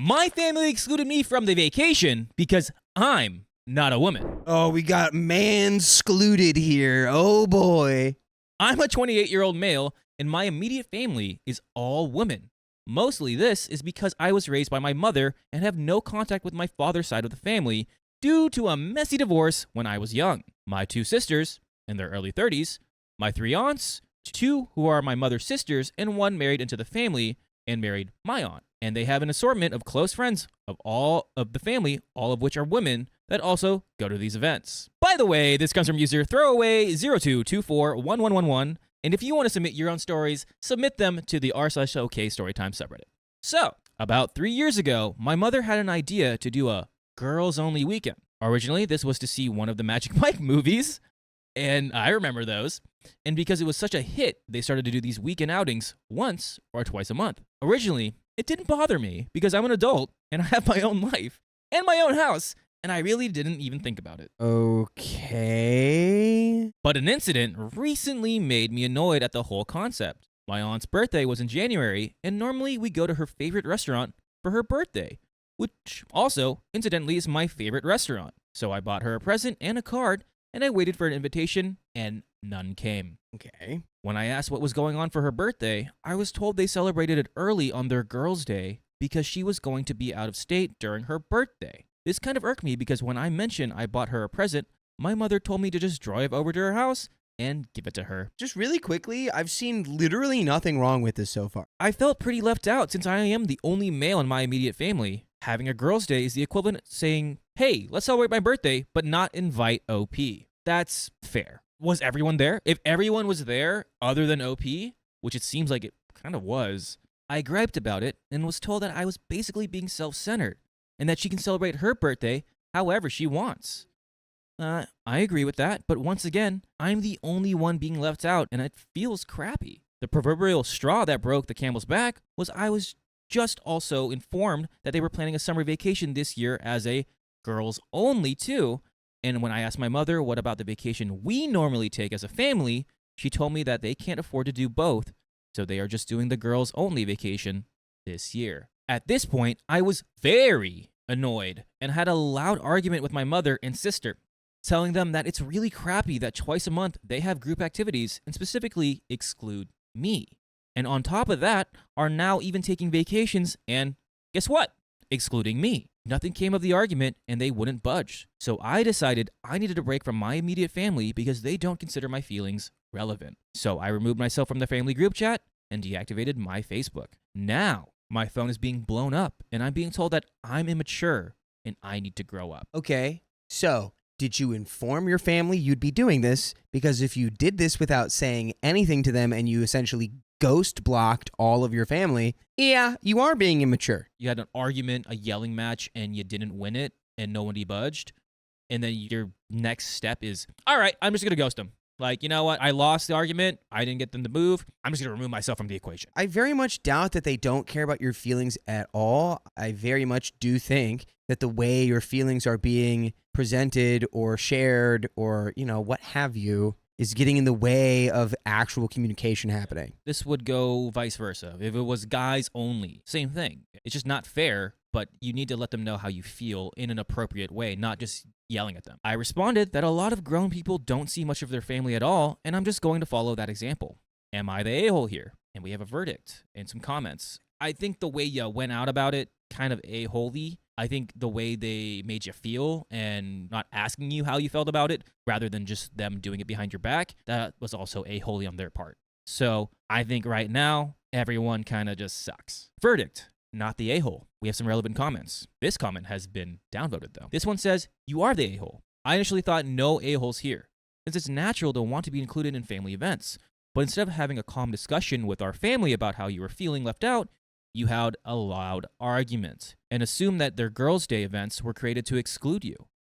My family excluded me from the vacation because I'm not a woman. Oh, we got man-excluded here. Oh, boy. I'm a 28-year-old male, and my immediate family is all women. Mostly this is because I was raised by my mother and have no contact with my father's side of the family due to a messy divorce when I was young. My 2 sisters, in their early 30s, my 3 aunts, 2 who are my mother's sisters, and 1 married into the family and married my aunt. And they have an assortment of close friends of all of the family, all of which are women, that also go to these events. By the way, this comes from user throwaway02241111, and if you want to submit your own stories, submit them to the r/OK Storytime subreddit. So, about 3 years ago, my mother had an idea to do a girls-only weekend. Originally, this was to see one of the Magic Mike movies, and I remember those. And because it was such a hit, they started to do these weekend outings once or twice a month. Originally, it didn't bother me because I'm an adult and I have my own life and my own house, and I really didn't even think about it. Okay. But an incident recently made me annoyed at the whole concept. My aunt's birthday was in January, and normally we go to her favorite restaurant for her birthday, which also, incidentally, is my favorite restaurant. So I bought her a present and a card, and I waited for an invitation, and none came. Okay. When I asked what was going on for her birthday, I was told they celebrated it early on their girls' day because she was going to be out of state during her birthday. This kind of irked me because when I mentioned I bought her a present, my mother told me to just drive over to her house and give it to her. Just really quickly, I've seen literally nothing wrong with this so far. I felt pretty left out since I am the only male in my immediate family. Having a girls' day is the equivalent of saying, hey, let's celebrate my birthday, but not invite OP. That's fair. Was everyone there? If everyone was there other than OP, which it seems like it kind of was, I griped about it and was told that I was basically being self-centered and that she can celebrate her birthday however she wants. I agree with that, but once again, I'm the only one being left out and it feels crappy. The proverbial straw that broke the camel's back was I was just also informed that they were planning a summer vacation this year as a girls only too. And when I asked my mother what about the vacation we normally take as a family, she told me that they can't afford to do both, so they are just doing the girls only vacation this year. At this point, I was very annoyed and had a loud argument with my mother and sister, telling them that it's really crappy that twice a month they have group activities and specifically exclude me. And on top of that, are now even taking vacations and guess what? Excluding me. Nothing came of the argument and they wouldn't budge. So I decided I needed a break from my immediate family because they don't consider my feelings relevant. So I removed myself from the family group chat and deactivated my Facebook. Now, my phone is being blown up and I'm being told that I'm immature and I need to grow up. Okay, so did you inform your family you'd be doing this? Because if you did this without saying anything to them and you essentially ghost blocked all of your family, yeah, you are being immature. You had an argument, a yelling match, and you didn't win it and nobody budged. And then your next step is, all right, I'm just going to ghost them. Like, you know what? I lost the argument. I didn't get them to move. I'm just going to remove myself from the equation. I very much doubt that they don't care about your feelings at all. I very much do think that the way your feelings are being presented or shared or, what have you, is getting in the way of actual communication happening. This would go vice versa. If it was guys only, same thing. It's just not fair, but you need to let them know how you feel in an appropriate way, not just yelling at them. I responded that a lot of grown people don't see much of their family at all, and I'm just going to follow that example. Am I the a-hole here? And we have a verdict and some comments. I think the way you went out about it, kind of a-hole-y. I think the way they made you feel and not asking you how you felt about it, rather than just them doing it behind your back, that was also a-hole-y on their part. So I think right now, everyone kind of just sucks. Verdict, not the a-hole. We have some relevant comments. This comment has been downvoted though. This one says, you are the a-hole. I initially thought no a-holes here, since it's natural to want to be included in family events. But instead of having a calm discussion with our family about how you were feeling left out, you had a loud argument and assumed that their girls' day events were created to exclude you.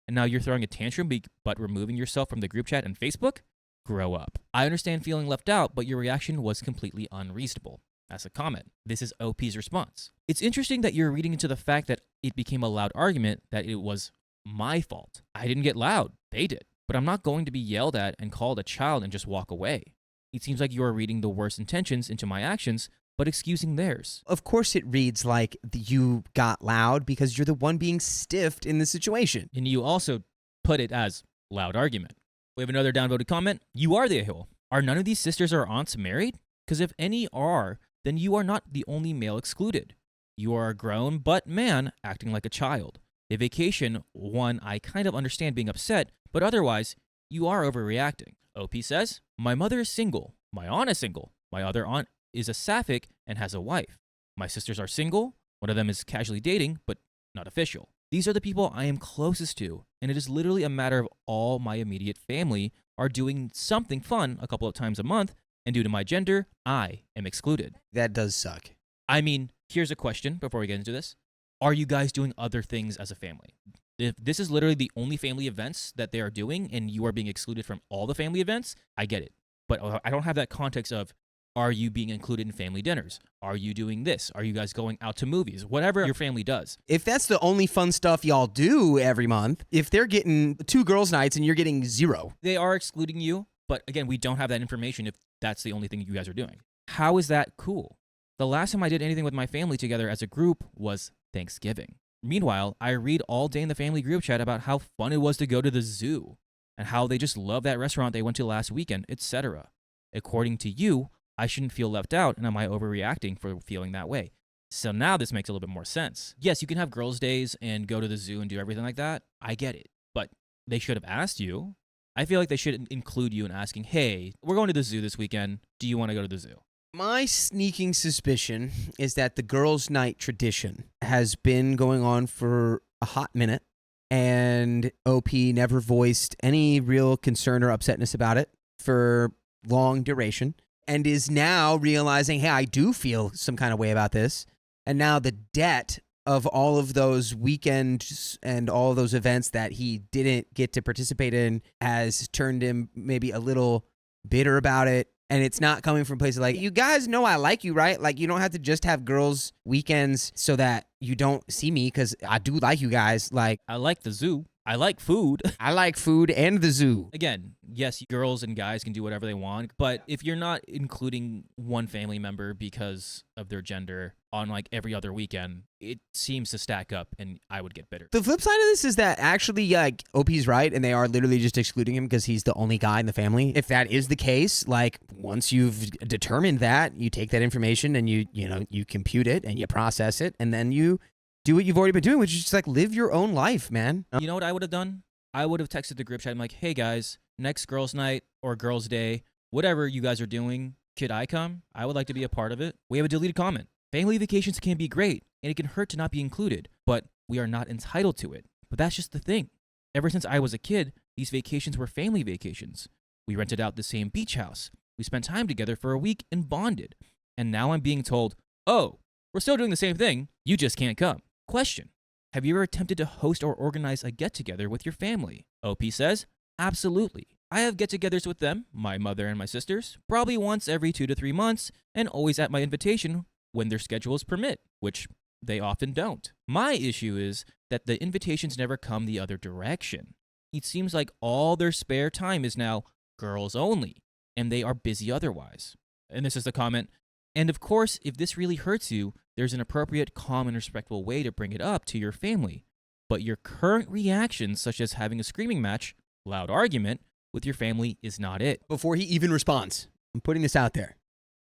And now you're throwing a tantrum but removing yourself from the group chat and Facebook? Grow up. I understand feeling left out, but your reaction was completely unreasonable. That's a comment. This is OP's response. It's interesting that you're reading into the fact that it became a loud argument that it was my fault. I didn't get loud. They did. But I'm not going to be yelled at and called a child and just walk away. It seems like you are reading the worst intentions into my actions, but excusing theirs. Of course it reads like you got loud because you're the one being stiffed in the situation. And you also put it as loud argument. We have another downvoted comment. You are the a-hole. Are none of these sisters or aunts married? Because if any are, then you are not the only male excluded. You are a grown but man acting like a child. The vacation, one, I kind of understand being upset, but otherwise, you are overreacting. OP says, my mother is single. My aunt is single. My other aunt is a sapphic and has a wife. My sisters are single. One of them is casually dating, but not official. These are the people I am closest to, and it is literally a matter of all my immediate family are doing something fun a couple of times a month, and due to my gender, I am excluded. That does suck. I mean, here's a question before we get into this. Are you guys doing other things as a family? If this is literally the only family events that they are doing and you are being excluded from all the family events, I get it. But I don't have that context of, are you being included in family dinners? Are you doing this? Are you guys going out to movies? Whatever your family does. If that's the only fun stuff y'all do every month, if they're getting 2 girls' nights and you're getting 0. They are excluding you, but again, we don't have that information if that's the only thing you guys are doing. How is that cool? The last time I did anything with my family together as a group was Thanksgiving. Meanwhile, I read all day in the family group chat about how fun it was to go to the zoo and how they just love that restaurant they went to last weekend, etc. According to you, I shouldn't feel left out, and am I overreacting for feeling that way? So now this makes a little bit more sense. Yes, you can have girls' days and go to the zoo and do everything like that. I get it. But they should have asked you. I feel like they should include you in asking, hey, we're going to the zoo this weekend. Do you want to go to the zoo? My sneaking suspicion is that the girls' night tradition has been going on for a hot minute, and OP never voiced any real concern or upsetness about it for long duration, and is now realizing, hey, I do feel some kind of way about this. And now the debt of all of those weekends and all of those events that he didn't get to participate in has turned him maybe a little bitter about it. And it's not coming from places like, you guys know I like you, right? Like, you don't have to just have girls' weekends so that you don't see me, because I do like you guys. Like, I like the zoo. I like food. I like food and the zoo. Again, yes, girls and guys can do whatever they want, but if you're not including one family member because of their gender on like every other weekend, it seems to stack up, and I would get bitter. The flip side of this is that actually, OP's right, and they are literally just excluding him because he's the only guy in the family. If that is the case, like, once you've determined that, you take that information and you compute it and you process it, and then you do what you've already been doing, which is just like live your own life, man. You know what I would have done? I would have texted the group chat. I'm like, hey guys, next girls' night or girls' day, whatever you guys are doing, could I come? I would like to be a part of it. We have a deleted comment. Family vacations can be great, and it can hurt to not be included, but we are not entitled to it. But that's just the thing. Ever since I was a kid, these vacations were family vacations. We rented out the same beach house. We spent time together for a week and bonded. And now I'm being told, oh, we're still doing the same thing. You just can't come. Question: have you ever attempted to host or organize a get-together with your family? OP says, absolutely. I have get-togethers with them, my mother and my sisters, probably once every 2 to 3 months, and always at my invitation when their schedules permit, which they often don't. My issue is that the invitations never come the other direction. It seems like all their spare time is now girls only, and they are busy otherwise. And this is the comment. And of course, if this really hurts you, there's an appropriate, calm, and respectful way to bring it up to your family. But your current reactions, such as having a screaming match, loud argument, with your family is not it. Before he even responds, I'm putting this out there.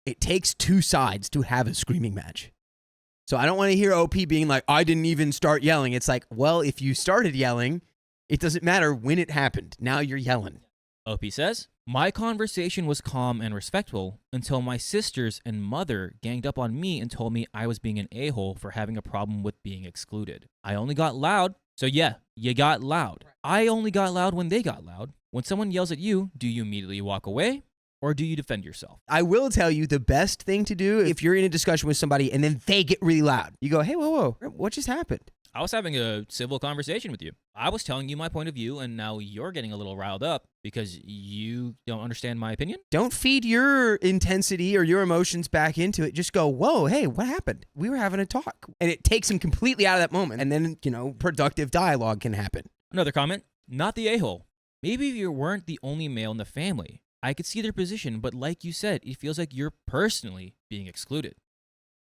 It takes 2 sides to have a screaming match. So I don't want to hear OP being like, I didn't even start yelling. It's like, well, if you started yelling, it doesn't matter when it happened. Now you're yelling. OP says, my conversation was calm and respectful until my sisters and mother ganged up on me and told me I was being an a-hole for having a problem with being excluded. I only got loud. So yeah, you got loud. I only got loud when they got loud. When someone yells at you, do you immediately walk away or do you defend yourself? I will tell you the best thing to do if you're in a discussion with somebody and then they get really loud. You go, hey, whoa, what just happened? I was having a civil conversation with you. I was telling you my point of view, and now you're getting a little riled up because you don't understand my opinion. Don't feed your intensity or your emotions back into it. Just go, whoa, hey, what happened? We were having a talk. And it takes them completely out of that moment. And then, productive dialogue can happen. Another comment, not the a-hole. Maybe you weren't the only male in the family. I could see their position, but like you said, it feels like you're personally being excluded.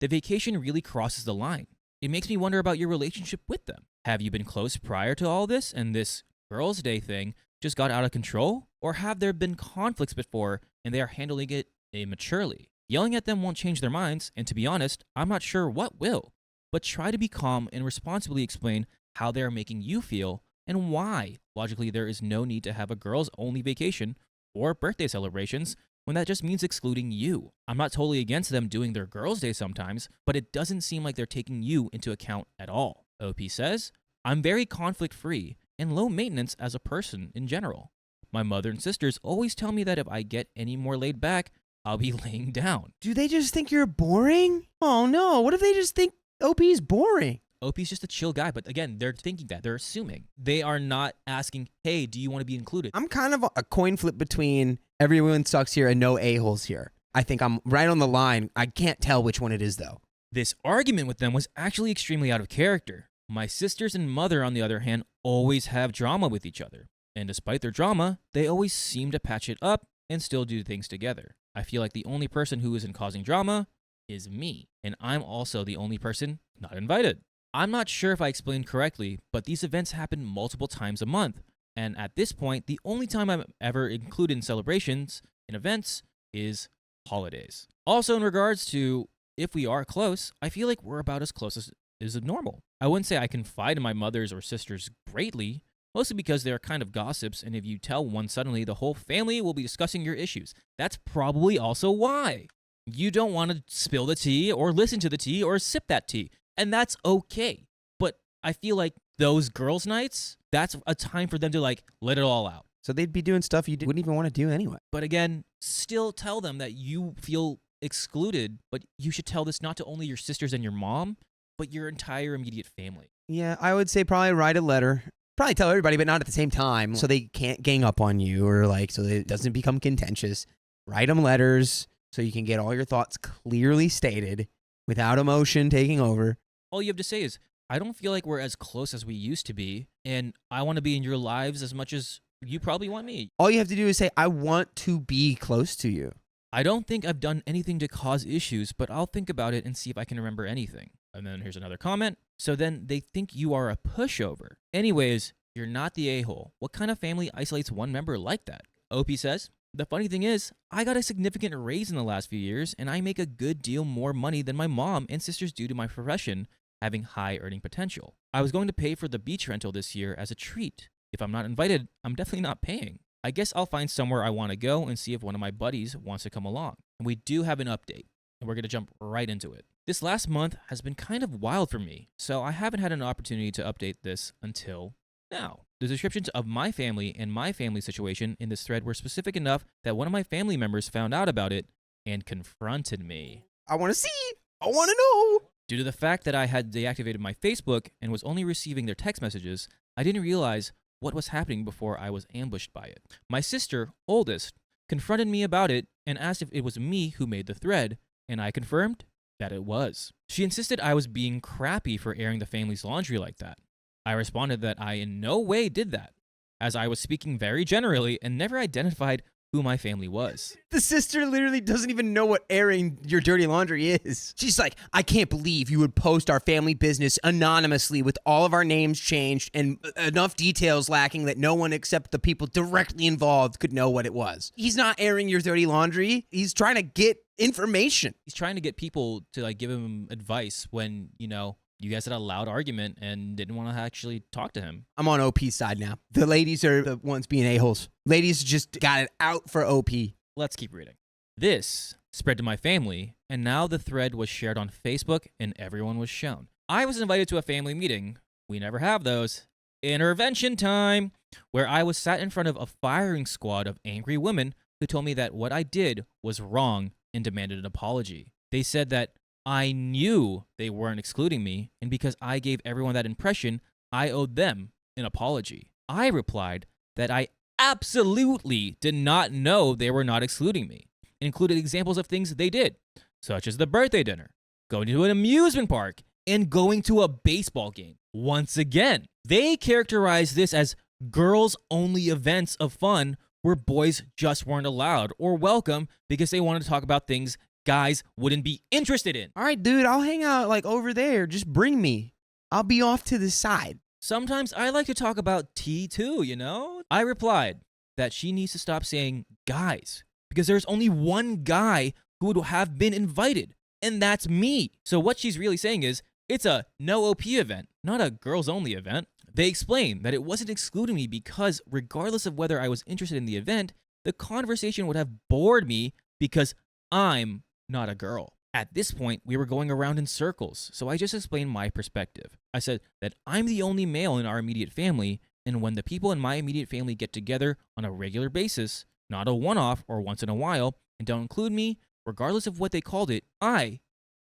The vacation really crosses the line. It makes me wonder about your relationship with them. Have you been close prior to all this and this girls' day thing just got out of control? Or have there been conflicts before and they are handling it immaturely? Yelling at them won't change their minds, and to be honest, I'm not sure what will. But try to be calm and responsibly explain how they are making you feel and why, logically, there is no need to have a girls-only vacation or birthday celebrations when that just means excluding you. I'm not totally against them doing their girls' day sometimes, but it doesn't seem like they're taking you into account at all. OP says, I'm very conflict-free and low maintenance as a person in general. My mother and sisters always tell me that if I get any more laid back, I'll be laying down. Do they just think you're boring? Oh no, what if they just think OP's boring? OP's just a chill guy, but again, they're thinking that. They're assuming. They are not asking, hey, do you want to be included? I'm kind of a coin flip between everyone sucks here and no a-holes here. I think I'm right on the line. I can't tell which one it is, though. This argument with them was actually extremely out of character. My sisters and mother, on the other hand, always have drama with each other. And despite their drama, they always seem to patch it up and still do things together. I feel like the only person who isn't causing drama is me. And I'm also the only person not invited. I'm not sure if I explained correctly, but these events happen multiple times a month. And at this point, the only time I'm ever included in celebrations and events is holidays. Also, in regards to if we are close, I feel like we're about as close as is normal. I wouldn't say I confide in my mothers or sisters greatly, mostly because they're kind of gossips, and if you tell one suddenly, the whole family will be discussing your issues. That's probably also why. You don't want to spill the tea or listen to the tea or sip that tea. And that's okay. But I feel like those girls' nights, that's a time for them to like let it all out. So they'd be doing stuff you wouldn't even want to do anyway. But again, still tell them that you feel excluded, but you should tell this not to only your sisters and your mom, but your entire immediate family. Yeah, I would say probably write a letter. Probably tell everybody, but not at the same time, so they can't gang up on you or like so it doesn't become contentious. Write them letters so you can get all your thoughts clearly stated without emotion taking over. All you have to say is, I don't feel like we're as close as we used to be, and I want to be in your lives as much as you probably want me. All you have to do is say, I want to be close to you. I don't think I've done anything to cause issues, but I'll think about it and see if I can remember anything. And then here's another comment. So then they think you are a pushover. Anyways, you're not the a-hole. What kind of family isolates one member like that? OP says, the funny thing is, I got a significant raise in the last few years, and I make a good deal more money than my mom and sisters due to my profession having high earning potential. I was going to pay for the beach rental this year as a treat. If I'm not invited, I'm definitely not paying. I guess I'll find somewhere I want to go and see if one of my buddies wants to come along. And we do have an update, and we're going to jump right into it. This last month has been kind of wild for me, so I haven't had an opportunity to update this until now. The descriptions of my family and my family situation in this thread were specific enough that one of my family members found out about it and confronted me. I want to see. I want to know. Due to the fact that I had deactivated my Facebook and was only receiving their text messages, I didn't realize what was happening before I was ambushed by it. My sister, oldest, confronted me about it and asked if it was me who made the thread, and I confirmed that it was. She insisted I was being crappy for airing the family's laundry like that. I responded that I in no way did that, as I was speaking very generally and never identified who my family was. The sister literally doesn't even know what airing your dirty laundry is. She's like, I can't believe you would post our family business anonymously with all of our names changed and enough details lacking that no one except the people directly involved could know what it was. He's not airing your dirty laundry. He's trying to get information. He's trying to get people to like give him advice when, you know, you guys had a loud argument and didn't want to actually talk to him. I'm on OP's side now. The ladies are the ones being a-holes. Ladies just got it out for OP. Let's keep reading. This spread to my family, and now the thread was shared on Facebook and everyone was shown. I was invited to a family meeting. We never have those. Intervention time, where I was sat in front of a firing squad of angry women who told me that what I did was wrong and demanded an apology. They said that I knew they weren't excluding me, and because I gave everyone that impression, I owed them an apology. I replied that I absolutely did not know they were not excluding me, and included examples of things they did, such as the birthday dinner, going to an amusement park, and going to a baseball game. Once again, they characterized this as girls-only events of fun where boys just weren't allowed or welcome because they wanted to talk about things guys wouldn't be interested in. All right, dude, I'll hang out like over there. Just bring me. I'll be off to the side. Sometimes I like to talk about tea too, you know? I replied that she needs to stop saying guys because there's only one guy who would have been invited, and that's me. So what she's really saying is it's a no OP event, not a girls only event. They explained that it wasn't excluding me because regardless of whether I was interested in the event, the conversation would have bored me because I'm not a girl. At this point, we were going around in circles, so I just explained my perspective. I said that I'm the only male in our immediate family, and when the people in my immediate family get together on a regular basis, not a one-off or once in a while, and don't include me, regardless of what they called it, I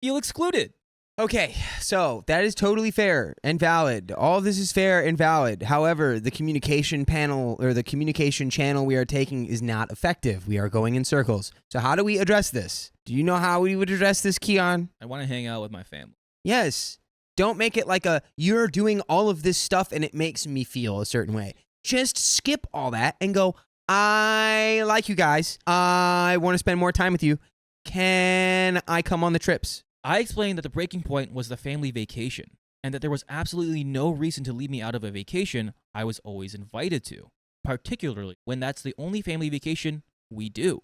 feel excluded. Okay, so that is totally fair and valid. All of this is fair and valid. However, the communication panel or the communication channel we are taking is not effective. We are going in circles. So how do we address this? Do you know how we would address this, Keon? I want to hang out with my family. Yes. Don't make it like you're doing all of this stuff and it makes me feel a certain way. Just skip all that and go, I like you guys. I want to spend more time with you. Can I come on the trips? I explained that the breaking point was the family vacation, and that there was absolutely no reason to leave me out of a vacation I was always invited to, particularly when that's the only family vacation we do,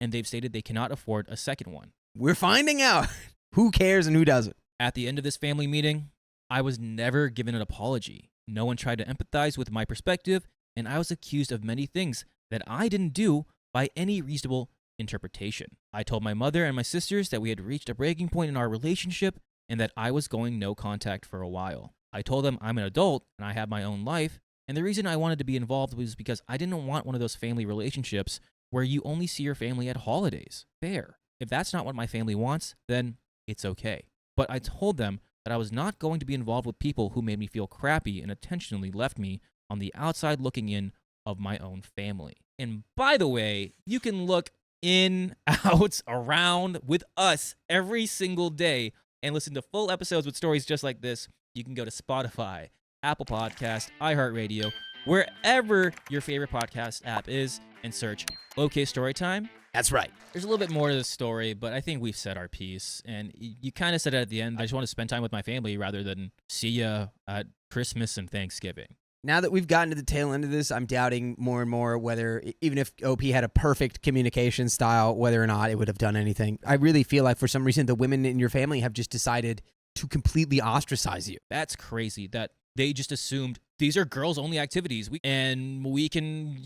and they've stated they cannot afford a second one. We're finding out who cares and who doesn't. At the end of this family meeting, I was never given an apology. No one tried to empathize with my perspective, and I was accused of many things that I didn't do by any reasonable interpretation. I told my mother and my sisters that we had reached a breaking point in our relationship and that I was going no contact for a while. I told them I'm an adult and I have my own life, and the reason I wanted to be involved was because I didn't want one of those family relationships where you only see your family at holidays. Fair. If that's not what my family wants, then it's okay. But I told them that I was not going to be involved with people who made me feel crappy and intentionally left me on the outside looking in of my own family. And by the way, you can look in, out, around with us every single day and listen to full episodes with stories just like this. You can go to Spotify, Apple Podcast, iHeartRadio, wherever your favorite podcast app is, and search OK Storytime. That's right. There's a little bit more to the story, but I think we've said our piece. And you kind of said it at the end. I just want to spend time with my family rather than see ya at Christmas and Thanksgiving. Now that we've gotten to the tail end of this, I'm doubting more and more whether, even if OP had a perfect communication style, whether or not it would have done anything. I really feel like for some reason the women in your family have just decided to completely ostracize you. That's crazy that they just assumed these are girls-only activities and we can,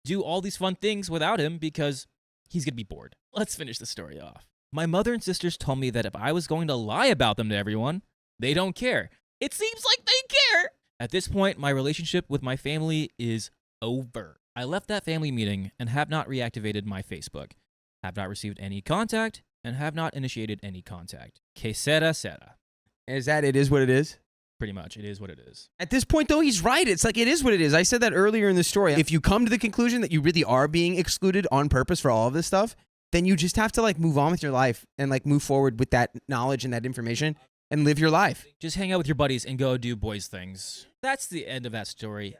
do all these fun things without him because he's going to be bored. Let's finish the story off. My mother and sisters told me that if I was going to lie about them to everyone, they don't care. It seems like they care. At this point, my relationship with my family is over. I left that family meeting and have not reactivated my Facebook, have not received any contact, and have not initiated any contact. Que sera, sera. Is that it is what it is? Pretty much, it is what it is. At this point, though, he's right. It's like it is what it is. I said that earlier in the story. If you come to the conclusion that you really are being excluded on purpose for all of this stuff, then you just have to move on with your life and move forward with that knowledge and that information and live your life. Just hang out with your buddies and go do boys things. That's the end of that story.